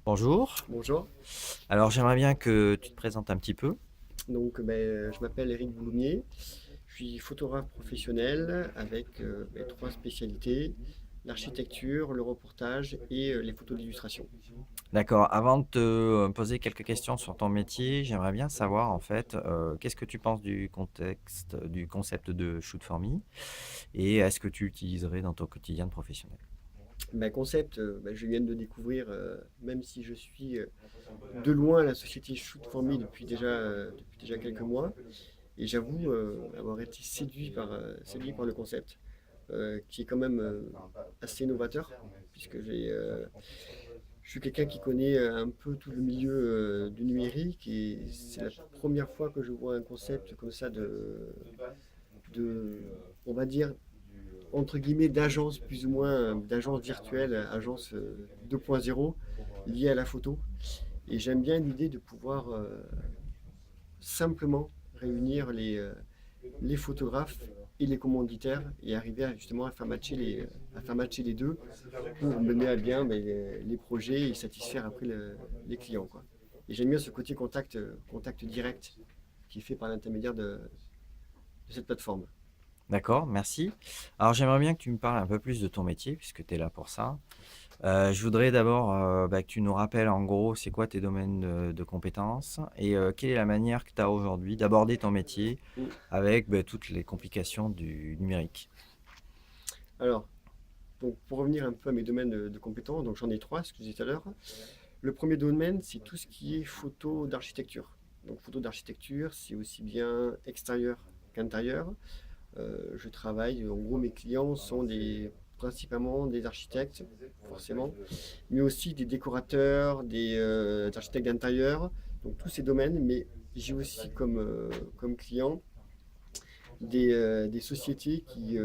Bonjour. Bonjour. Alors j'aimerais bien que tu te présentes un petit peu. Je m'appelle Éric Bouloumier. Je suis photographe professionnel avec trois spécialités, l'architecture, le reportage et les photos d'illustration. D'accord. Avant de te poser quelques questions sur ton métier, j'aimerais bien savoir en fait, qu'est-ce que tu penses du contexte, du concept de shoot for me et est-ce que tu l'utiliserais dans ton quotidien de professionnel? Concept, je viens de découvrir, même si je suis de loin la société Shoot for Me depuis déjà quelques mois, et j'avoue avoir été séduit par le concept, qui est quand même assez novateur, puisque je suis quelqu'un qui connaît un peu tout le milieu du numérique et c'est la première fois que je vois un concept comme ça de on va dire, entre guillemets, d'agence plus ou moins, d'agence virtuelle, agence 2.0 liée à la photo. Et j'aime bien l'idée de pouvoir simplement réunir les photographes et les commanditaires et arriver justement à faire matcher les deux pour mener à bien les projets et satisfaire après les clients, quoi. Et j'aime bien ce côté contact direct qui est fait par l'intermédiaire de cette plateforme. D'accord, merci. Alors j'aimerais bien que tu me parles un peu plus de ton métier puisque tu es là pour ça. Je voudrais d'abord, que tu nous rappelles en gros c'est quoi tes domaines de compétences et quelle est la manière que tu as aujourd'hui d'aborder ton métier Mm. avec, toutes les complications du numérique? Alors, donc pour revenir un peu à mes domaines de compétences, donc j'en ai trois, ce que je disais tout à l'heure. Le premier domaine, c'est tout ce qui est photo d'architecture. Donc photo d'architecture, c'est aussi bien extérieur qu'intérieur. Je travaille, en gros, mes clients sont principalement des architectes, forcément, mais aussi des décorateurs, des architectes d'intérieur, donc tous ces domaines, mais j'ai aussi comme client des sociétés qui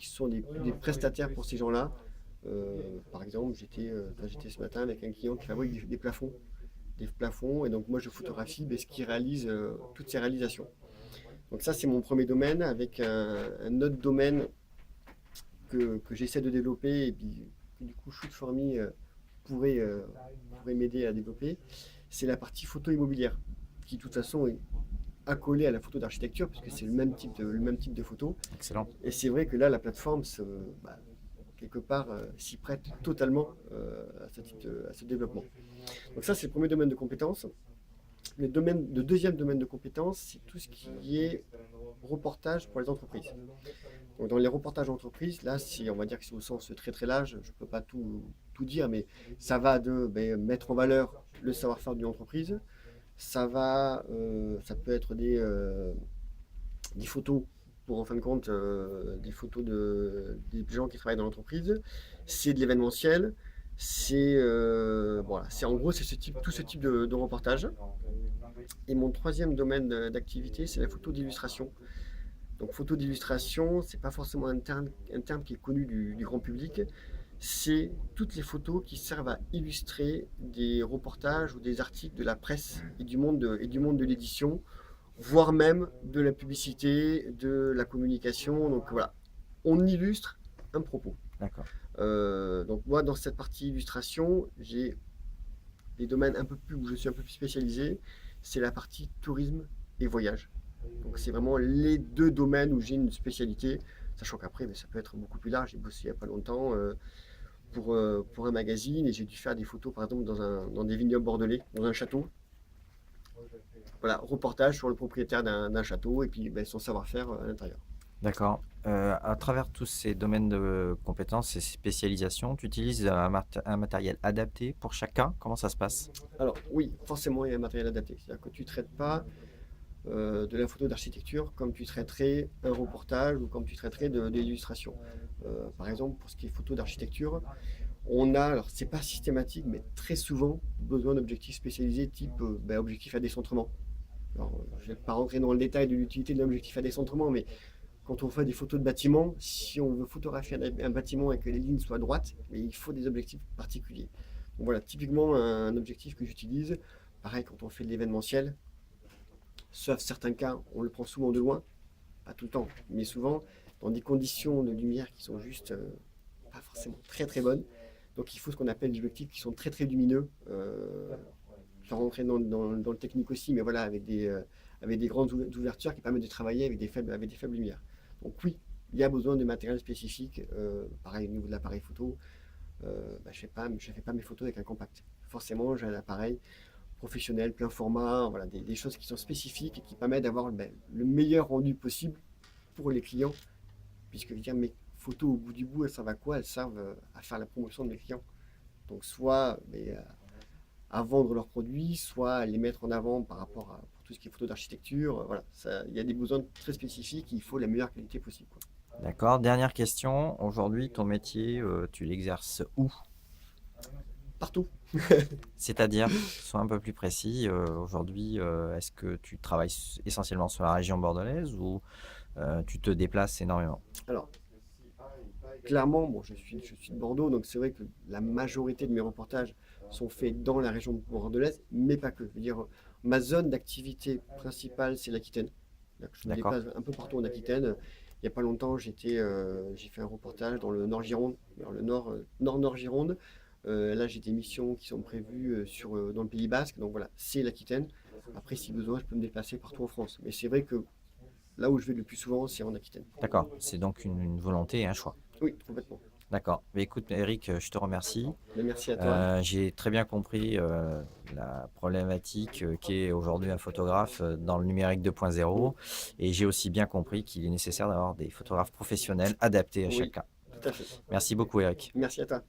sont des prestataires pour ces gens-là. Par exemple, j'étais ce matin avec un client qui fabrique des plafonds, et donc moi je photographie ce qui réalise toutes ces réalisations. Donc ça, c'est mon premier domaine, avec un autre domaine que j'essaie de développer, et puis que du coup Shoot for Me pourrait, euh, pourrait m'aider à développer, c'est la partie photo immobilière, qui de toute façon est accolée à la photo d'architecture, puisque c'est le même type de photo. Excellent. Et c'est vrai que là, la plateforme, quelque part, s'y prête totalement à ce développement. Donc ça, c'est le premier domaine de compétences. Le deuxième domaine de compétences, c'est tout ce qui est reportage pour les entreprises. Donc dans les reportages d'entreprise, là, on va dire que c'est au sens très très large, je ne peux pas tout dire, mais ça va de mettre en valeur le savoir-faire d'une entreprise, ça peut être des photos pour en fin de compte des photos des gens qui travaillent dans l'entreprise, c'est de l'événementiel, c'est en gros c'est tout ce type de reportage. Et mon troisième domaine d'activité, c'est la photo d'illustration. Donc photo d'illustration, c'est pas forcément un terme qui est connu du grand public. C'est toutes les photos qui servent à illustrer des reportages ou des articles de la presse et du monde de l'édition, voire même de la publicité, de la communication. Donc voilà, on illustre un propos. D'accord. Donc moi, dans cette partie illustration, j'ai des domaines un peu plus où je suis un peu plus spécialisé. C'est la partie tourisme et voyage. Donc c'est vraiment les deux domaines où j'ai une spécialité, sachant qu'après ça peut être beaucoup plus large. J'ai bossé il n'y a pas longtemps pour un magazine et j'ai dû faire des photos par exemple dans des vignobles bordelais, dans un château. Voilà, reportage sur le propriétaire d'un château et puis son savoir-faire à l'intérieur. D'accord. À travers tous ces domaines de compétences et spécialisations, tu utilises un matériel adapté pour chacun? Comment ça se passe? Alors oui, forcément il y a un matériel adapté. C'est-à-dire que tu ne traites pas de la photo d'architecture comme tu traiterais un reportage ou comme tu traiterais de l'illustration. Par exemple, pour ce qui est photo d'architecture, on a, alors c'est pas systématique, mais très souvent besoin d'objectifs spécialisés type objectif à décentrement. Alors, je ne vais pas rentrer dans le détail de l'utilité de l'objectif à décentrement, mais quand on fait des photos de bâtiments, si on veut photographier un bâtiment et que les lignes soient droites, mais il faut des objectifs particuliers. Donc voilà, typiquement un objectif que j'utilise. Pareil, quand on fait de l'événementiel, sauf certains cas, on le prend souvent de loin, pas tout le temps, mais souvent dans des conditions de lumière qui sont juste pas forcément très très bonnes. Donc il faut ce qu'on appelle des objectifs qui sont très très lumineux, sans rentrer dans le technique aussi, mais voilà, avec des grandes ouvertures qui permettent de travailler avec des faibles lumières. Donc oui, il y a besoin de matériel spécifique, pareil au niveau de l'appareil photo. Je ne fais pas mes photos avec un compact. Forcément, j'ai un appareil professionnel, plein format, voilà, des choses qui sont spécifiques et qui permettent d'avoir le meilleur rendu possible pour les clients, puisque je veux dire, mes photos au bout du bout, elles servent à quoi? Elles servent à faire la promotion de mes clients. Donc soit à vendre leurs produits, soit à les mettre en avant par rapport à pour tout ce qui est photo d'architecture. Voilà, il y a des besoins très spécifiques, il faut la meilleure qualité possible, quoi. D'accord. Dernière question. Aujourd'hui, ton métier, tu l'exerces où? Partout. C'est-à-dire, sois un peu plus précis. Aujourd'hui, est-ce que tu travailles essentiellement sur la région bordelaise ou tu te déplaces énormément? Alors, clairement, bon, je suis de Bordeaux, donc c'est vrai que la majorité de mes reportages sont faits dans la région bordelaise, mais pas que. Je veux dire, ma zone d'activité principale, c'est l'Aquitaine. Je me D'accord. déplace un peu partout en Aquitaine. Il n'y a pas longtemps, j'ai fait un reportage dans le Nord Gironde, dans le Nord Gironde. Là, j'ai des missions qui sont prévues dans le Pays Basque, donc voilà, c'est l'Aquitaine. Après, si besoin, je peux me déplacer partout en France. Mais c'est vrai que là où je vais le plus souvent, c'est en Aquitaine. D'accord. C'est donc une volonté et un choix. Oui, complètement. D'accord. Mais écoute, Eric, je te remercie. Mais merci à toi. J'ai très bien compris la problématique qu'est aujourd'hui un photographe dans le numérique 2.0 et j'ai aussi bien compris qu'il est nécessaire d'avoir des photographes professionnels adaptés à Oui, chacun. tout à fait. Merci beaucoup, Eric. Merci à toi.